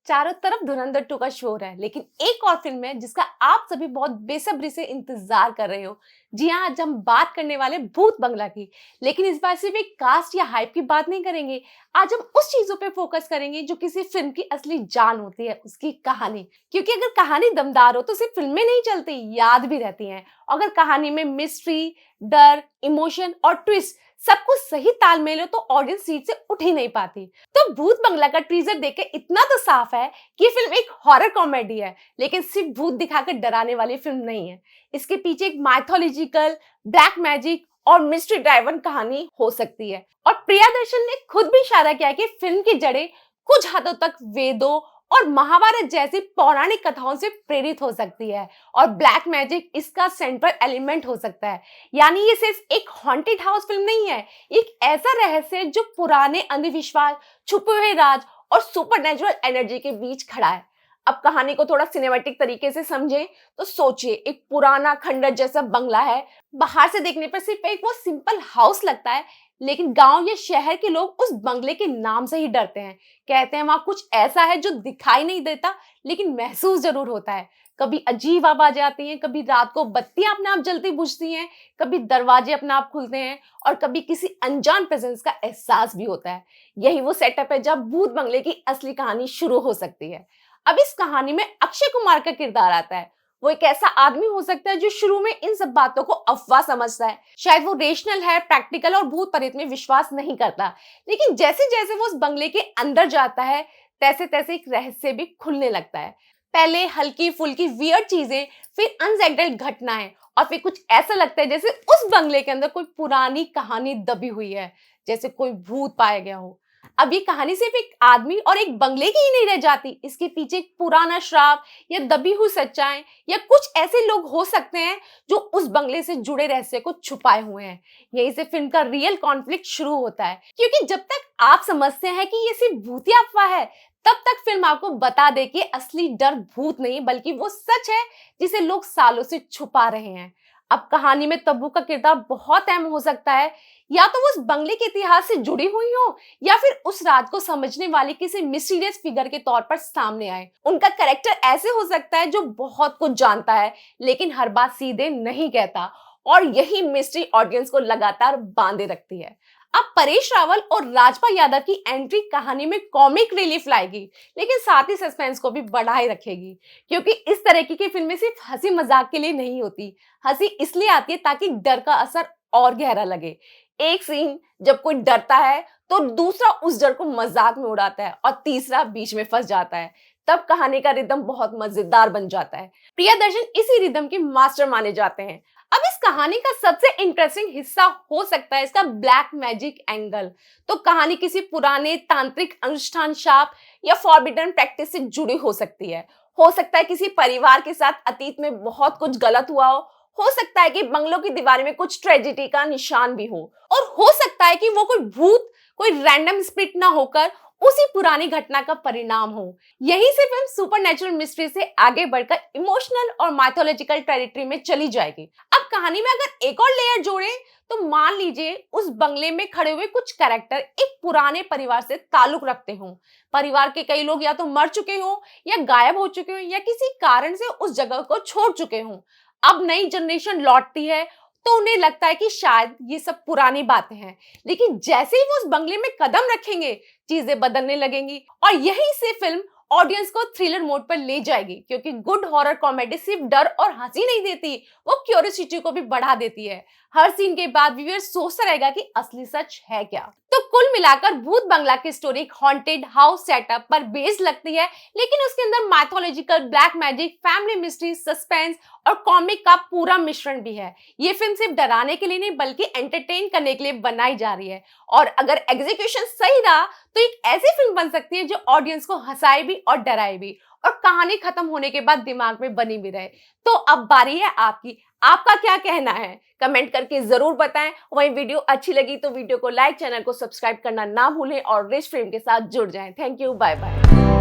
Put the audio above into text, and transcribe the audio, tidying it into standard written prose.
चारों तरफ धुरंधर 2 का शोर है, लेकिन एक और फिल्म है जिसका आप सभी बहुत बेसब्री से इंतजार कर रहे हो। जी हाँ, आज हम बात करने वाले भूत बंगला की। लेकिन इस बार सिर्फ एक कास्ट या हाइप की बात नहीं करेंगे। आज हम उस चीजों पे फोकस करेंगे जो किसी फिल्म की असली जान होती है, उसकी कहानी। क्योंकि अगर कहानी दमदार हो तो सिर्फ फिल्में नहीं चलती, याद भी रहती हैं। अगर कहानी में मिस्ट्री, डर, इमोशन और ट्विस्ट सब कुछ सही तालमेल हो तो ऑडियंस सीट से उठ ही नहीं पाती। तो भूत बंगला का टीजर देख के इतना तो साफ है कि ये फिल्म एक हॉरर कॉमेडी है, लेकिन सिर्फ भूत दिखाकर डराने वाली फिल्म नहीं है। इसके पीछे एक माइथोलॉजिकल, ब्लैक मैजिक और मिस्ट्री ड्राइवन कहानी हो सकती है। और प्रियदर्शन ने खुद भी इशारा किया कि फिल्म की जड़ें कुछ हदों तक वेदों और महाभारत जैसी पौराणिक कथाओं से प्रेरित हो सकती है, और ब्लैक मैजिक इसका सेंट्रल एलिमेंट हो सकता है। यानी ये सिर्फ एक हॉन्टेड हाउस फिल्म नहीं है, एक ऐसा रहस्य जो पुराने अंधविश्वास, छुपे हुए राज और सुपरनेचुरल एनर्जी के बीच खड़ा है। अब कहानी को थोड़ा सिनेमैटिक तरीके से समझें तो सोचिए, एक पुराना खंडर जैसा बंगला है। बाहर से देखने पर सिर्फ एक वो सिंपल हाउस लगता है, लेकिन गांव या शहर के लोग उस बंगले के नाम से ही डरते हैं। कहते हैं वहां कुछ ऐसा है जो दिखाई नहीं देता, लेकिन महसूस जरूर होता है। कभी अजीब आवाजें आती हैं, कभी रात को बत्तियां अपने आप जलती बुझती हैं, कभी दरवाजे अपने आप खुलते हैं, और कभी किसी अनजान प्रेजेंस का एहसास भी होता है। यही वो सेटअप है जब भूत बंगले की असली कहानी शुरू हो सकती है। अब इस कहानी में अक्षय कुमार का किरदार आता है। वो एक ऐसा आदमी हो सकता है जो शुरू में इन सब बातों को अफवाह समझता है। शायद वो रेशनल है, प्रैक्टिकल और भूत प्रेत में विश्वास नहीं करता, लेकिन जैसे जैसे वो उस बंगले के अंदर जाता है तैसे तैसे एक रहस्य भी खुलने लगता है। पहले हल्की फुल्की वियर्ड चीजें, फिर अनसेटल्ड घटनाएं, और फिर कुछ ऐसा लगता है जैसे उस बंगले के अंदर कोई पुरानी कहानी दबी हुई है, जैसे कोई भूत पाया गया हो। अब ये कहानी सिर्फ एक आदमी और एक बंगले की ही नहीं रह जाती, इसके पीछे एक पुराना श्राप या दबी हुई सच्चाई या कुछ ऐसे लोग हो सकते हैं जो उस बंगले से जुड़े रहस्य को छुपाए हुए हैं। यहीं से फिल्म का रियल कॉन्फ्लिक्ट शुरू होता है, क्योंकि जब तक आप समझते हैं कि ये सिर्फ भूतिया अफवाह है, तब तक फिल्म आपको बता दे कि असली डर भूत नहीं बल्कि वो सच है जिसे लोग सालों से छुपा रहे हैं। अब कहानी में तब्बू का किरदार बहुत अहम हो सकता है। या तो वो उस बंगले के इतिहास से जुड़ी हुई हो, या फिर उस रात को समझने वाली किसी मिस्टीरियस फिगर के तौर पर सामने आए। उनका कैरेक्टर ऐसे हो सकता है जो बहुत कुछ जानता है, लेकिन हर बात सीधे नहीं कहता, और यही मिस्ट्री ऑडियंस को लगातार बांधे रखती है। अब परेश रावल और राजपाल यादव की एंट्री कहानी में कॉमिक रिलीफ लाएगी, लेकिन साथ ही सस्पेंस को भी बढ़ाए रखेगी। क्योंकि इस तरह की फिल्में सिर्फ हंसी मजाक के लिए नहीं होती। हंसी इसलिए आती है ताकि डर का असर और गहरा लगे। एक सीन जब कोई डरता है तो दूसरा उस डर को मजाक में उड़ाता है, और तीसरा बीच में फंस जाता है। तब कहानी का रिदम बहुत मजेदार बन जाता है। प्रियदर्शन इसी रिदम के मास्टर माने जाते हैं। अब इस कहानी का सबसे इंटरेस्टिंग हिस्सा हो सकता है इसका ब्लैक मैजिक एंगल। तो कहानी किसी पुराने तांत्रिक अनुष्ठान, शाप या फॉरबिडन प्रैक्टिस से जुड़ी हो सकती है। हो सकता है किसी परिवार के साथ अतीत में बहुत कुछ गलत हुआ हो सकता है कि बंगलों की दीवारें में कुछ ट्रेजेडी का निशान भी हो सकता है कि वो कोई भूत, कोई रैंडम स्पिरिट ना होकर उसी पुरानी घटना का परिणाम हो। यही से फिल्म सुपरनेचुरल मिस्ट्री से आगे बढ़कर इमोशनल और माइथोलॉजिकल टेरिटरी में चली जाएगी। अब कहानी में अगर एक और लेयर जोड़े तो मान लीजिए उस बंगले में खड़े हुए कुछ कैरेक्टर एक पुराने परिवार से ताल्लुक रखते हों। परिवार के कई लोग या तो मर चुके हों, या गायब हो चुके हों, या किसी कारण से उस जगह को छोड़ चुके हों। अब नई जनरेशन लौटती है तो उन्हें लगता है कि शायद ये सब पुरानी बातें हैं, लेकिन जैसे ही वो उस बंगले में कदम रखेंगे चीजें बदलने लगेंगी। और यही से फिल्म ऑडियंस को थ्रिलर मोड पर ले जाएगी, क्योंकि गुड हॉरर कॉमेडी सिर्फ डर और हंसी नहीं देती, वो क्यूरियोसिटी को भी बढ़ा देती है। हर सीन के बाद व्यूअर सोचता रहेगा कि असली सच है क्या। तो कुल मिलाकर भूत बंगला की स्टोरी एक हॉन्टेड हाउस सेटअप पर बेस्ड लगती है, लेकिन उसके अंदर mythological, black magic, family mystery, suspense और कॉमिक का पूरा मिश्रण भी है। ये फिल्म सिर्फ डराने के लिए नहीं बल्कि एंटरटेन करने के लिए बनाई जा रही है, और अगर एग्जीक्यूशन सही रहा तो एक ऐसी फिल्म बन सकती है जो ऑडियंस को हंसाए भी और डराए भी, और कहानी खत्म होने के बाद दिमाग में बनी भी रहे। तो अब बारी है आपकी, आपका क्या कहना है कमेंट करके जरूर बताएं। वहीं वीडियो अच्छी लगी तो वीडियो को लाइक, चैनल को सब्सक्राइब करना ना भूलें और रिच फिल्म के साथ जुड़ जाएं। Thank you, bye bye.